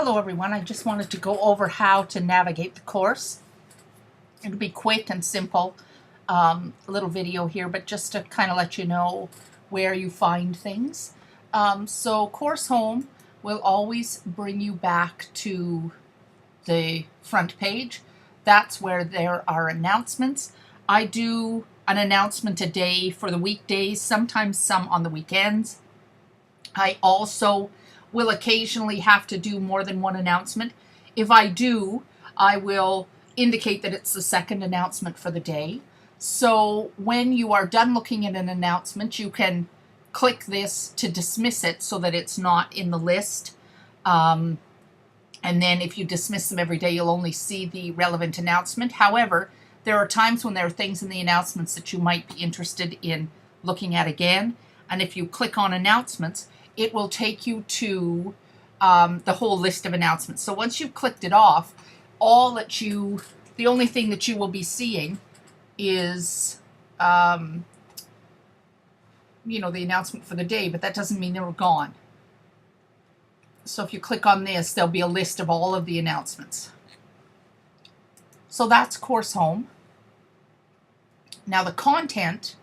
Hello everyone, I just wanted to go over how to navigate the course. It'll be quick and simple, little video here, but just to kind of let you know where you find things. So Course Home will always bring you back to the front page. That's where there are announcements. I do an announcement a day for the weekdays, sometimes some on the weekends. I also will occasionally have to do more than one announcement. If I do, I will indicate that it's the second announcement for the day. So when you are done looking at an announcement, you can click this to dismiss it so that it's not in the list. And then if you dismiss them every day, you'll only see the relevant announcement. However, there are times when there are things in the announcements that you might be interested in looking at again. And if you click on announcements, it will take you to the whole list of announcements. So once you've clicked it off, the only thing that you will be seeing is, the announcement for the day, but that doesn't mean they're gone. So if you click on this, there'll be a list of all of the announcements. So that's Course Home. Now the content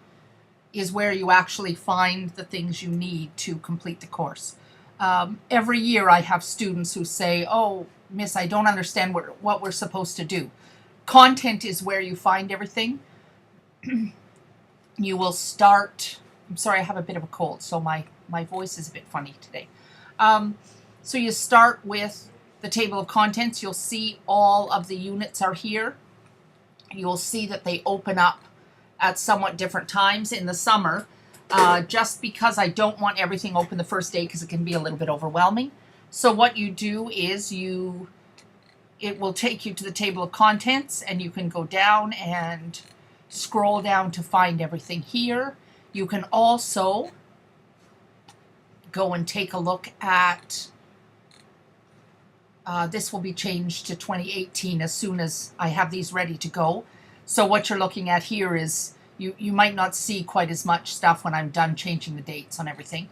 is where you actually find the things you need to complete the course. Every year I have students who say, "Oh, Miss, I don't understand what we're supposed to do." Content is where you find everything. You will start, I'm sorry, I have a bit of a cold, so my voice is a bit funny today. So you start with the table of contents. You'll see all of the units are here. You'll see that they open up at somewhat different times in the summer, just because I don't want everything open the first day because it can be a little bit overwhelming. So what you do is it will take you to the table of contents, and you can go down and scroll down to find everything here. You can also go and take a look at, this will be changed to 2018 as soon as I have these ready to go. So what you're looking at here is, you might not see quite as much stuff when I'm done changing the dates on everything.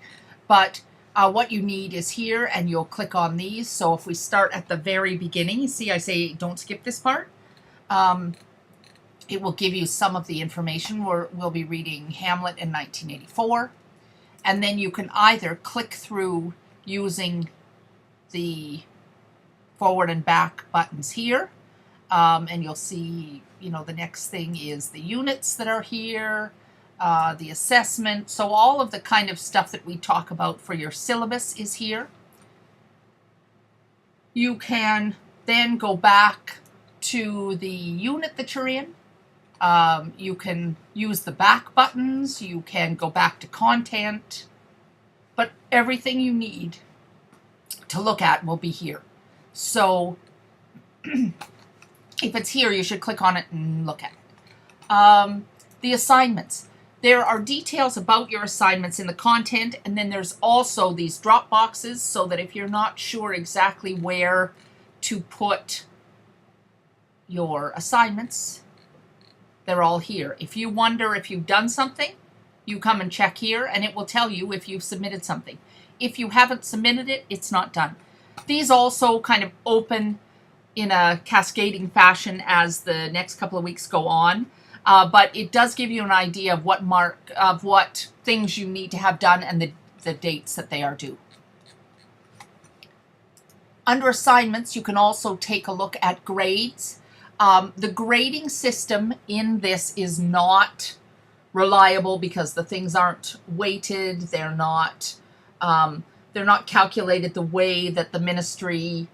But what you need is here, and you'll click on these. So if we start at the very beginning, you see I say don't skip this part. It will give you some of the information. We'll be reading Hamlet in 1984. And then you can either click through using the forward and back buttons here. And you'll see, the next thing is the units that are here, the assessment. So all of the kind of stuff that we talk about for your syllabus is here. You can then go back to the unit that you're in. You can use the back buttons. You can go back to content. But everything you need to look at will be here. So if it's here, you should click on it and look at it. The assignments. There are details about your assignments in the content, and then there's also these drop boxes so that if you're not sure exactly where to put your assignments, they're all here. If you wonder if you've done something, you come and check here, and it will tell you if you've submitted something. If you haven't submitted it, it's not done. These also kind of open in a cascading fashion as the next couple of weeks go on. But it does give you an idea of what things you need to have done and the dates that they are due. Under assignments, you can also take a look at grades. The grading system in this is not reliable because the things aren't weighted. They're not calculated the way that the Ministry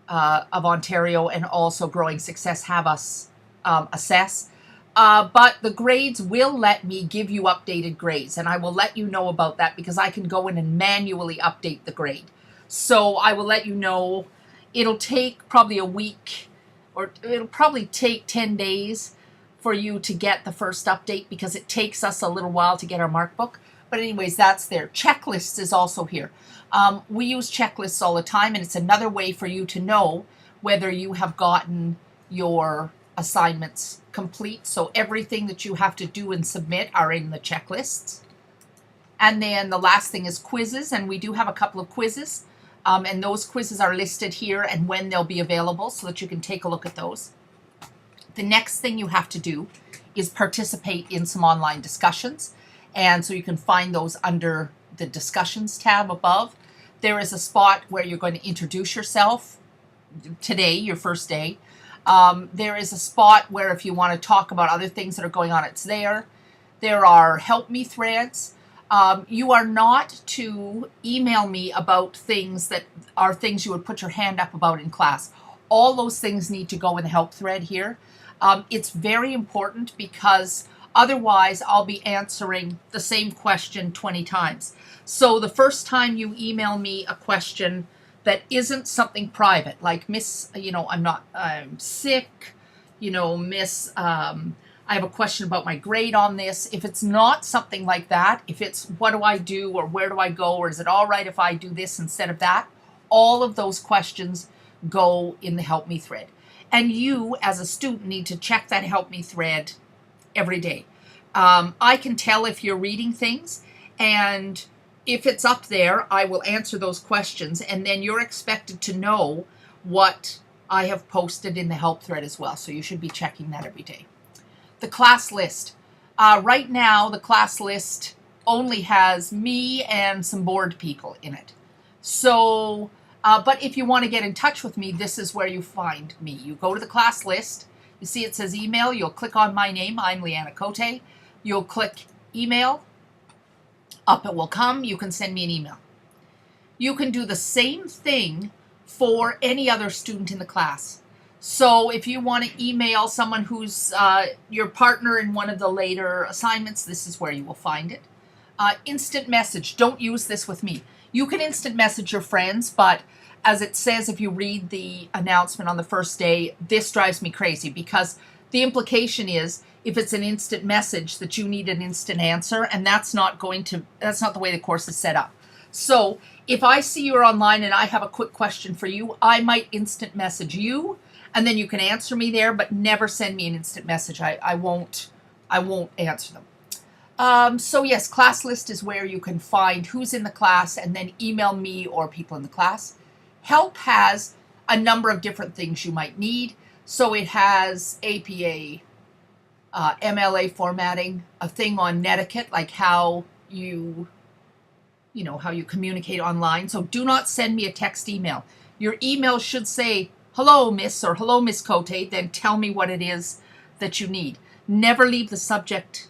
of Ontario and also Growing Success have us assess. But the grades will let me give you updated grades, and I will let you know about that because I can go in and manually update the grade. So I will let you know. It'll take probably a week, or it'll probably take 10 days for you to get the first update because it takes us a little while to get our mark book. But anyways, that's there. Checklists is also here. We use checklists all the time, and it's another way for you to know whether you have gotten your assignments complete. So everything that you have to do and submit are in the checklists. And then the last thing is quizzes, and we do have a couple of quizzes. And those quizzes are listed here and when they'll be available so that you can take a look at those. The next thing you have to do is participate in some online discussions. And so you can find those under the discussions tab above. There is a spot where you're going to introduce yourself today, your first day. There is a spot where if you want to talk about other things that are going on, it's there. There are help me threads. You are not to email me about things that are things you would put your hand up about in class. All those things need to go in the help thread here. It's very important because otherwise I'll be answering the same question 20 times. So the first time you email me a question that isn't something private, like Miss, I'm sick, Miss, I have a question about my grade on this. If it's not something like that, if it's what do I do or where do I go or is it all right if I do this instead of that, all of those questions go in the help me thread. And you as a student need to check that help me thread every day. I can tell if you're reading things, and if it's up there, I will answer those questions, and then you're expected to know what I have posted in the help thread as well. So you should be checking that every day. The class list. Right now, the class list only has me and some board people in it. So, but if you want to get in touch with me, this is where you find me. You go to the class list. You see it says email. You'll click on my name. I'm Leanna Cote. You'll click email. Up it will come. You can send me an email. You can do the same thing for any other student in the class. So if you want to email someone who's your partner in one of the later assignments, this is where you will find it. Instant message. Don't use this with me. You can instant message your friends, but as it says, if you read the announcement on the first day, this drives me crazy because the implication is if it's an instant message that you need an instant answer, and that's not the way the course is set up. So if I see you're online and I have a quick question for you, I might instant message you, and then you can answer me there, but never send me an instant message. I won't answer them. So yes, class list is where you can find who's in the class and then email me or people in the class. Help has a number of different things you might need. So it has APA, MLA formatting, a thing on netiquette, like how you communicate online. So do not send me a text email. Your email should say, hello, Miss, or hello, Miss Cote, then tell me what it is that you need. Never leave the subject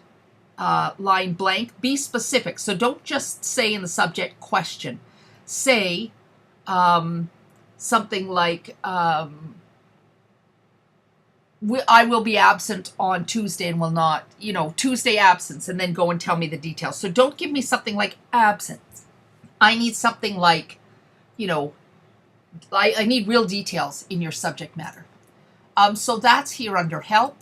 line blank. Be specific. So don't just say in the subject question. Say something like, I will be absent on Tuesday and will not, Tuesday absence, and then go and tell me the details. So don't give me something like absence. I need something like, I need real details in your subject matter. So that's here under help.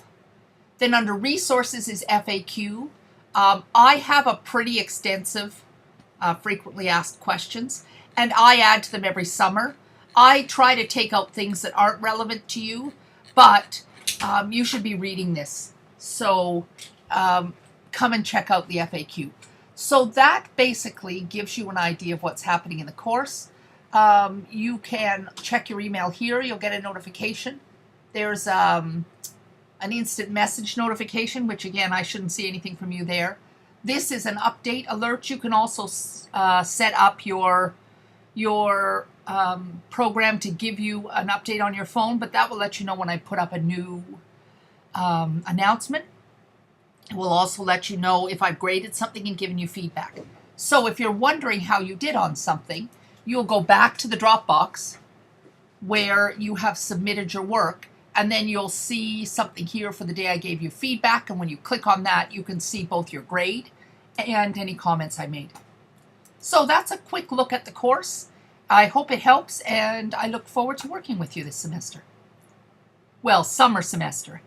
Then under resources is FAQ. I have a pretty extensive frequently asked questions, and I add to them every summer. I try to take out things that aren't relevant to you, but you should be reading this. So come and check out the FAQ. So that basically gives you an idea of what's happening in the course. You can check your email here. You'll get a notification. There's an instant message notification, which again, I shouldn't see anything from you there. This is an update alert. You can also set up your program to give you an update on your phone, but that will let you know when I put up a new announcement. It will also let you know if I've graded something and given you feedback. So if you're wondering how you did on something, you'll go back to the Dropbox where you have submitted your work, and then you'll see something here for the day I gave you feedback, and when you click on that, you can see both your grade and any comments I made. So that's a quick look at the course. I hope it helps, and I look forward to working with you this semester. Well, summer semester.